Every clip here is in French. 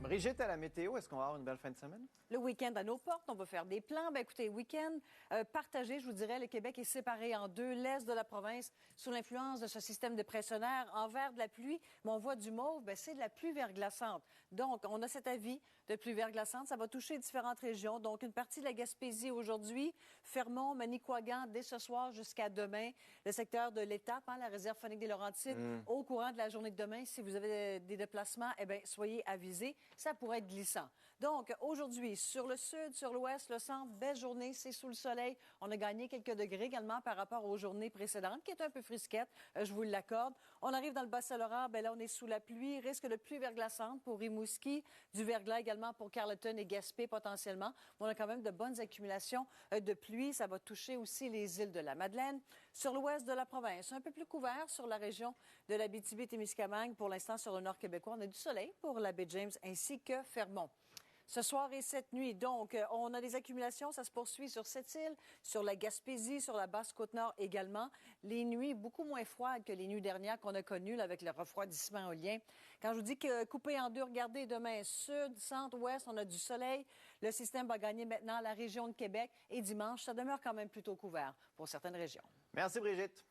Brigitte, à la météo, est-ce qu'on va avoir une belle fin de semaine? Le week-end à nos portes, on va faire des plans. Ben écoutez, week-end partagé, je vous dirais, le Québec est séparé en deux. L'est de la province, sous l'influence de ce système dépressionnaire, en vert de la pluie, mais on voit du mauve, ben c'est de la pluie verglaçante. Donc, on a cet avis de pluie verglaçante. Ça va toucher différentes régions. Donc, une partie de la Gaspésie aujourd'hui, Fermont, Manicouagan, dès ce soir jusqu'à demain. Le secteur de l'Étape, la réserve faunique des Laurentides, au courant de la journée de demain, si vous avez des déplacements, eh bien, soyez avisés. Ça pourrait être glissant. Donc, aujourd'hui, sur le sud, sur l'ouest, le centre, belle journée, c'est sous le soleil. On a gagné quelques degrés également par rapport aux journées précédentes, qui est un peu frisquette, je vous l'accorde. On arrive dans le Bas-Saint-Laurent, ben là, on est sous la pluie. Risque de pluie verglaçante pour Rimouski, du verglas également pour Carleton et Gaspé potentiellement. On a quand même de bonnes accumulations de pluie. Ça va toucher aussi les îles de la Madeleine. Sur l'ouest de la province, un peu plus couvert sur la région de l'Abitibi-Témiscamingue. Pour l'instant, sur le nord québécois, on a du soleil pour la baie James ainsi que Fermont. Ce soir et cette nuit, donc, on a des accumulations. Ça se poursuit sur cette île, sur la Gaspésie, sur la Basse-Côte-Nord également. Les nuits beaucoup moins froides que les nuits dernières qu'on a connues là, avec le refroidissement éolien. Quand je vous dis que coupé en deux, regardez, demain, sud, centre, ouest, on a du soleil. Le système va gagner maintenant la région de Québec. Et dimanche, ça demeure quand même plutôt couvert pour certaines régions. Merci, Brigitte.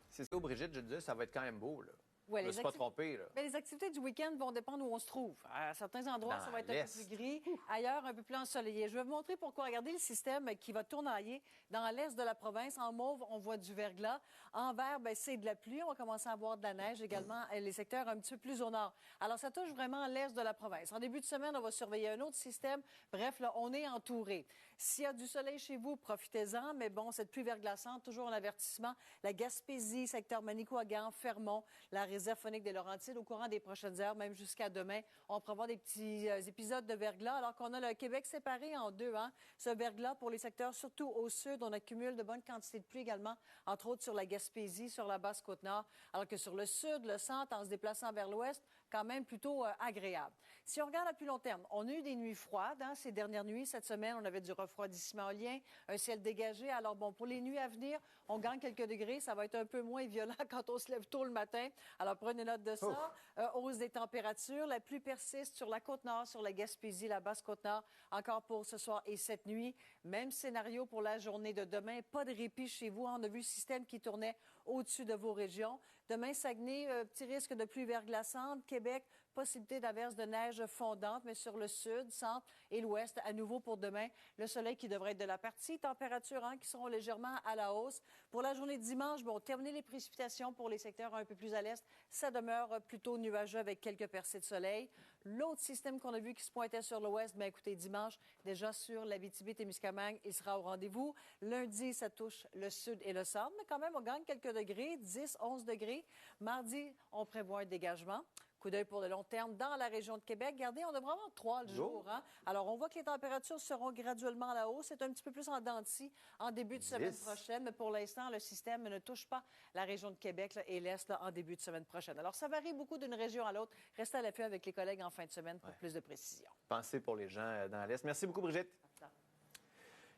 C'est ça, Brigitte, je disais, ça va être quand même beau, là. Ouais, je ne me suis pas trompé, là. Bien, les activités du week-end vont dépendre où on se trouve. À certains endroits, ça va être un peu plus gris. Ailleurs, un peu plus ensoleillé. Je vais vous montrer pourquoi. Regardez le système qui va tournoyer dans l'est de la province. En mauve, on voit du verglas. En vert, bien, c'est de la pluie. On va commencer à avoir de la neige également. Les secteurs un petit peu plus au nord. Alors, ça touche vraiment l'est de la province. En début de semaine, on va surveiller un autre système. Bref, là, on est entouré. S'il y a du soleil chez vous, profitez-en. Mais bon, cette pluie verglaçante, toujours un avertissement. La Gaspésie, secteur Manicouagan, Fermont, la réserve faunique des Laurentides, au courant des prochaines heures, même jusqu'à demain. On pourra voir des petits épisodes de verglas, alors qu'on a le Québec séparé en deux. Ce verglas, pour les secteurs, surtout au sud, on accumule de bonnes quantités de pluie également, entre autres sur la Gaspésie, sur la Basse-Côte-Nord, alors que sur le sud, le centre, en se déplaçant vers l'ouest, quand même plutôt agréable. Si on regarde à plus long terme, on a eu des nuits froides ces dernières nuits. Cette semaine, on avait du refroidissement éolien, un ciel dégagé. Alors bon, pour les nuits à venir, on gagne quelques degrés. Ça va être un peu moins violent quand on se lève tôt le matin. Alors prenez note de ça. Hausse des températures. La pluie persiste sur la Côte-Nord, sur la Gaspésie, la Basse-Côte-Nord, encore pour ce soir et cette nuit. Même scénario pour la journée de demain. Pas de répit chez vous. On a vu le système qui tournait au-dessus de vos régions. Demain, Saguenay, petit risque de pluie verglaçante. Québec, possibilité d'averse de neige fondante, mais sur le sud, centre et l'ouest, à nouveau pour demain, le soleil qui devrait être de la partie. Températures qui seront légèrement à la hausse. Pour la journée de dimanche, bon, terminer les précipitations pour les secteurs un peu plus à l'est. Ça demeure plutôt nuageux avec quelques percées de soleil. L'autre système qu'on a vu qui se pointait sur l'ouest, bien écoutez, dimanche, déjà sur l'Abitibi-Témiscamingue, il sera au rendez-vous. Lundi, ça touche le sud et le centre, mais quand même, on gagne quelques degrés, 10, 11 degrés. Mardi, on prévoit un dégagement. Coup d'œil pour le long terme dans la région de Québec. Regardez, on devrait avoir 3 le jour. Alors, on voit que les températures seront graduellement à la hausse. C'est un petit peu plus en dents de scie en début de semaine prochaine. Mais pour l'instant, le système ne touche pas la région de Québec et l'Est en début de semaine prochaine. Alors, ça varie beaucoup d'une région à l'autre. Restez à l'affût avec les collègues en fin de semaine pour plus de précision. Pensez pour les gens dans l'Est. Merci beaucoup, Brigitte.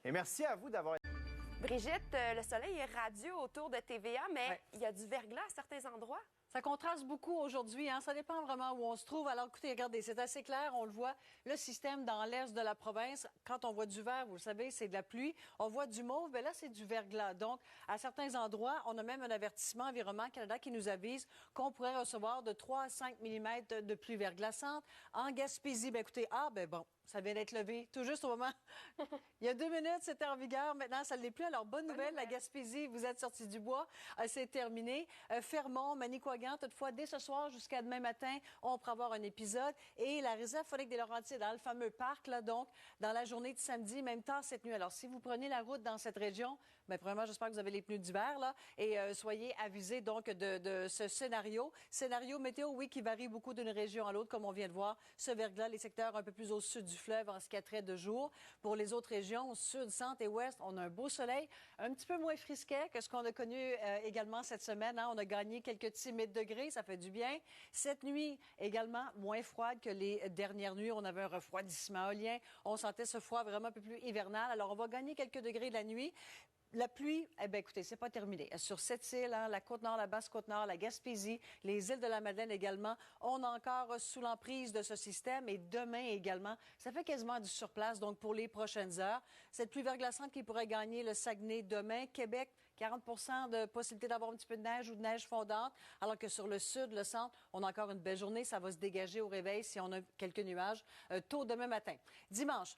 Et merci à vous d'avoir... Brigitte, le soleil est radieux autour de TVA, mais il y a du verglas à certains endroits. Ça contraste beaucoup aujourd'hui. Ça dépend vraiment où on se trouve. Alors, écoutez, regardez, c'est assez clair. On le voit, le système dans l'est de la province, quand on voit du vert, vous le savez, c'est de la pluie. On voit du mauve, bien là, c'est du verglas. Donc, à certains endroits, on a même un avertissement Environnement Canada qui nous avise qu'on pourrait recevoir de 3 à 5 mm de pluie verglaçante. En Gaspésie, bien écoutez, bon. Ça vient d'être levé tout juste au moment. Il y a 2 minutes, c'était en vigueur. Maintenant, ça ne l'est plus. Alors, bonne nouvelle, la Gaspésie, vous êtes sortis du bois. C'est terminé. Fermont, Manicouagan, toutefois, dès ce soir jusqu'à demain matin, on pourra avoir un épisode. Et la réserve faunique des Laurentides, dans le fameux parc, là, donc, dans la journée de samedi, même temps cette nuit. Alors, si vous prenez la route dans cette région, bien, premièrement, j'espère que vous avez les pneus d'hiver, là, et soyez avisés, donc, de ce scénario. Scénario météo, oui, qui varie beaucoup d'une région à l'autre, comme on vient de voir. Ce verglas, les secteurs un peu plus au sud du fleuve en ce qui a trait de jour. Pour les autres régions, sud, centre et ouest, on a un beau soleil, un petit peu moins frisquet que ce qu'on a connu également cette semaine. On a gagné quelques timides degrés, ça fait du bien. Cette nuit, également, moins froide que les dernières nuits. On avait un refroidissement éolien. On sentait ce froid vraiment un peu plus hivernal. Alors, on va gagner quelques degrés de la nuit. La pluie, eh bien, écoutez, c'est pas terminé. Sur cette île, la Côte-Nord, la Basse-Côte-Nord, la Gaspésie, les îles de la Madeleine également, on est encore sous l'emprise de ce système et demain également, ça fait quasiment du surplace, donc pour les prochaines heures. Cette pluie verglaçante qui pourrait gagner le Saguenay demain, Québec, 40 de possibilité d'avoir un petit peu de neige ou de neige fondante, alors que sur le sud, le centre, on a encore une belle journée. Ça va se dégager au réveil si on a quelques nuages tôt demain matin. Dimanche,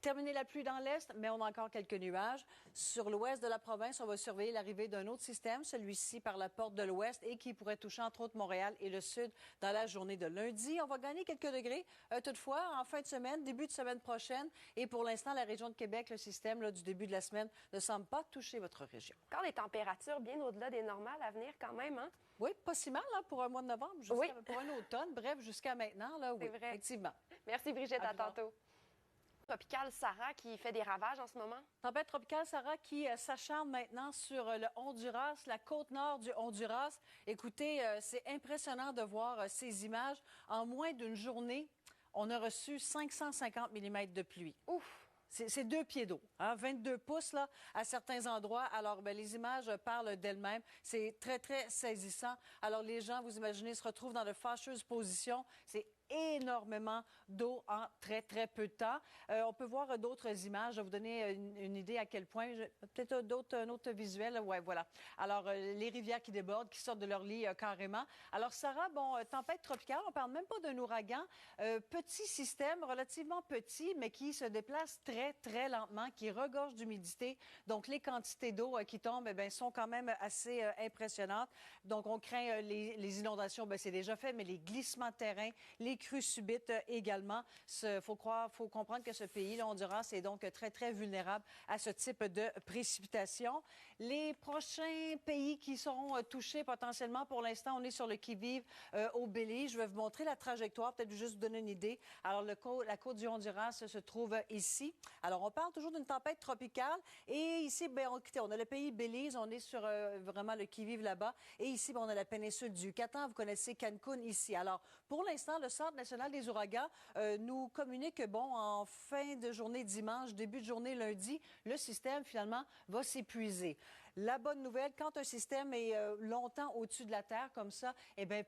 terminer la pluie dans l'est, mais on a encore quelques nuages. Sur l'ouest de la province, on va surveiller l'arrivée d'un autre système, celui-ci par la porte de l'ouest et qui pourrait toucher entre autres Montréal et le sud dans la journée de lundi. On va gagner quelques degrés. Toutefois, en fin de semaine, début de semaine prochaine, et pour l'instant, la région de Québec, le système du début de la semaine ne semble pas toucher votre région. Encore des températures bien au-delà des normales à venir quand même, hein? Oui, pas si mal pour un mois de novembre, pour un automne. Bref, jusqu'à maintenant, là, oui, c'est vrai. effectivement. Merci Brigitte, à tantôt. Tropicale Sarah qui fait des ravages en ce moment. Tempête tropicale Sarah qui s'acharne maintenant sur le Honduras, la côte nord du Honduras. Écoutez, c'est impressionnant de voir ces images. En moins d'une journée, on a reçu 550 mm de pluie. Ouf! C'est 2 pieds d'eau, 22 pouces là, à certains endroits. Alors, les images parlent d'elles-mêmes. C'est très, très saisissant. Alors, les gens, vous imaginez, se retrouvent dans de fâcheuses positions. C'est énormément d'eau en très, très peu de temps. On peut voir d'autres images. Je vais vous donner une idée à quel point. Peut-être un autre visuel. Oui, voilà. Alors, les rivières qui débordent, qui sortent de leur lit carrément. Alors, Sarah, tempête tropicale, on parle même pas d'un ouragan. Petit système, relativement petit, mais qui se déplace très, très lentement, qui regorge d'humidité. Donc, les quantités d'eau qui tombent sont quand même assez impressionnantes. Donc, on craint les inondations. C'est déjà fait, mais les glissements de terrain, les crues subites également. Faut comprendre que ce pays, le Honduras, est donc très, très vulnérable à ce type de précipitations. Les prochains pays qui seront touchés potentiellement, pour l'instant, on est sur le qui-vive au Belize. Je vais vous montrer la trajectoire, peut-être juste vous donner une idée. Alors, la côte du Honduras se trouve ici. Alors, on parle toujours d'une tempête tropicale. Et ici, on a le pays Belize, on est sur vraiment le qui-vive là-bas. Et ici, on a la péninsule du Yucatan. Vous connaissez Cancun ici. Alors, pour l'instant, le Centre national des ouragans nous communique que, en fin de journée dimanche, début de journée lundi, le système, finalement, va s'épuiser. La bonne nouvelle, quand un système est longtemps au-dessus de la Terre, comme ça,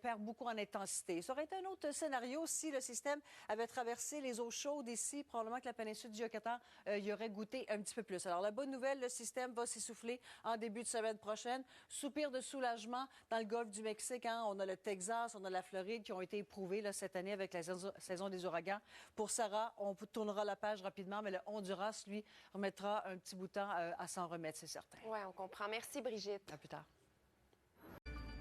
perd beaucoup en intensité. Ça aurait été un autre scénario si le système avait traversé les eaux chaudes ici. Probablement que la péninsule du Yucatan y aurait goûté un petit peu plus. Alors, la bonne nouvelle, le système va s'essouffler en début de semaine prochaine. Soupir de soulagement dans le golfe du Mexique. On a le Texas, on a la Floride qui ont été éprouvés là, cette année avec la saison des ouragans. Pour Sarah, on tournera la page rapidement, mais le Honduras, lui, remettra un petit bout de temps à s'en remettre, c'est certain. Oui, on comprend. Merci, Brigitte. À plus tard.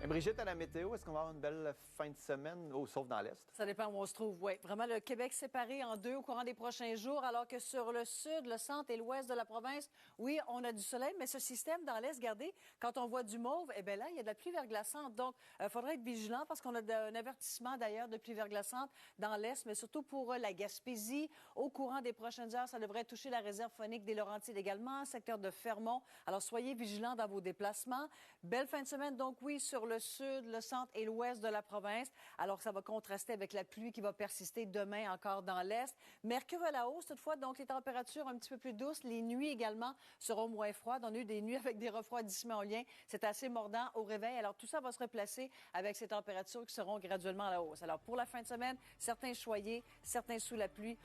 Et Brigitte, à la météo, est-ce qu'on va avoir une belle fin de semaine, sauf dans l'Est? Ça dépend où on se trouve, oui. Vraiment, le Québec séparé en deux au courant des prochains jours, alors que sur le sud, le centre et l'ouest de la province, oui, on a du soleil, mais ce système dans l'Est, regardez, quand on voit du mauve, là, il y a de la pluie verglaçante. Donc, il faudrait être vigilant parce qu'on a un avertissement d'ailleurs de pluie verglaçante dans l'Est, mais surtout pour la Gaspésie. Au courant des prochaines heures, ça devrait toucher la réserve faunique des Laurentides également, secteur de Fermont. Alors, soyez vigilants dans vos déplacements. Belle fin de semaine, donc oui, sur le sud, le centre et l'ouest de la province. Alors, ça va contraster avec la pluie qui va persister demain encore dans l'est. Mercure à la hausse, toutefois, donc les températures un petit peu plus douces. Les nuits également seront moins froides. On a eu des nuits avec des refroidissements au lien. C'est assez mordant au réveil. Alors, tout ça va se replacer avec ces températures qui seront graduellement à la hausse. Alors, pour la fin de semaine, certains choyés, certains sous la pluie.